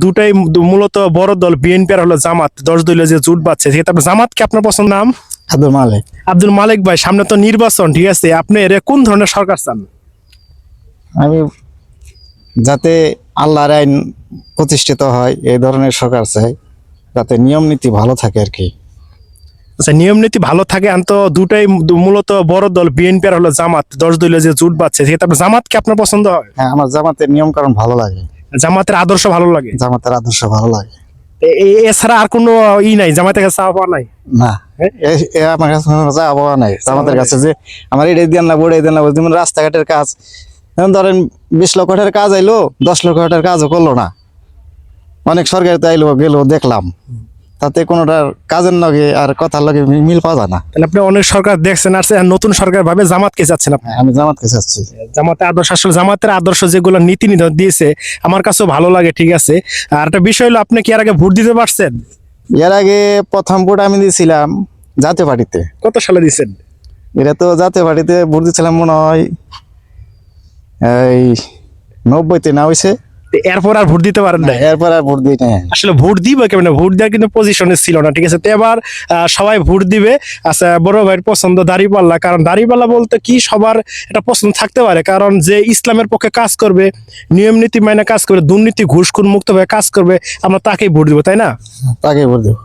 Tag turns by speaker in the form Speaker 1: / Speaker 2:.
Speaker 1: দুটাই মূলত বড় দল বিএনপি আর হলো জামাত 10 দলীয় যে জোট বাঁধছে সেক্ষেত্রে আপনার জামাতকে আপনার পছন্দ নাম?
Speaker 2: আব্দুল মালিক।
Speaker 1: আব্দুল মালিক ভাই, সামনে তো নির্বাচন, ঠিক আছে, আপনি এর কোন ধরনের সরকার চান?
Speaker 2: আমি যাতে আল্লাহর আইন প্রতিষ্ঠিত হয় এই ধরনের সরকার চাই, যাতে নিয়ম নীতি ভালো থাকে আর কি।
Speaker 1: আচ্ছা, নিয়ম নীতি ভালো থাকে, তো দুটাই মূলত বড় দল বিএনপি আর হলো জামাত 10 দলীয় যে জোট বাঁধছে সেক্ষেত্রে আপনার জামাতকে আপনার পছন্দ হয়?
Speaker 2: হ্যাঁ, আমার জামাতের নিয়ম কারণ ভালো লাগে,
Speaker 1: জামাতের আদর্শ ভালো লাগে?
Speaker 2: জামাতের আদর্শ ভালো লাগে।
Speaker 1: এছাড়া আর কোনো নাই জামাতের কাছে চাওয়া পাওয়া নাই?
Speaker 2: না, আমার কাছে কোনো আবহাওয়া নাই জামাতের কাছে যে আমার এটাই দেন না বড়াই দেন না। যেমন রাস্তাঘাটের কাজ, যেমন ধরেন 20 লক্ষ টাকার কাজ আইলো, 10 লক্ষ টাকার কাজও করলো না। অনেক সরকার তো আইলো গেলো দেখলাম, তাতে কোনোটার কাজের লগে আর কথার লগে মিল পাওয়া যায় না।
Speaker 1: তাহলে আপনি অনেক সরকার দেখছেন, আর নতুন সরকার ভাবে জামাতকে চাচ্ছেন আপনি?
Speaker 2: আমি জামাতকে চাচ্ছি।
Speaker 1: জামাতের আদর্শ, আসলে জামাতের আদর্শ যেগুলো নীতি নির্ধারণ দিয়েছে আমার কাছেও ভালো লাগে, ঠিক আছে। আর একটা বিষয় হলো, আপনি কি এর আগে ভোট দিতে পারছেন?
Speaker 2: এর আগে প্রথম ভোট আমি দিয়েছিলাম জাতীয় পার্টিতে।
Speaker 1: কত সালে দিয়েছেন?
Speaker 2: এটা তো জাতীয় পার্টিতে ভোট দিয়েছিলাম মনে হয় এই 90-তে না হয়েছে।
Speaker 1: এরপর আর ভোট দিতে পারেন না?
Speaker 2: এরপর আর ভোট দিই না।
Speaker 1: আসলে ভোট দিবে কেমন, ভোট দেওয়ার কিন্তু পজিশনে ছিল না, ঠিক আছে। তো এবার সবাই ভোট দিবে। আচ্ছা, বড় ভাইয়ের পছন্দ দাড়িপাল্লা, কারণ দাড়িপাল্লা বলতে কি সবার এটা পছন্দ থাকতে পারে, কারণ যে ইসলামের পক্ষে কাজ করবে, নিয়ম নীতি মাইনে কাজ করবে, দুর্নীতি ঘুষখোর মুক্ত ভাবে কাজ করবে, আমরা তাকেই ভোট দিব, তাই না?
Speaker 2: তাকে ভোট দেবো।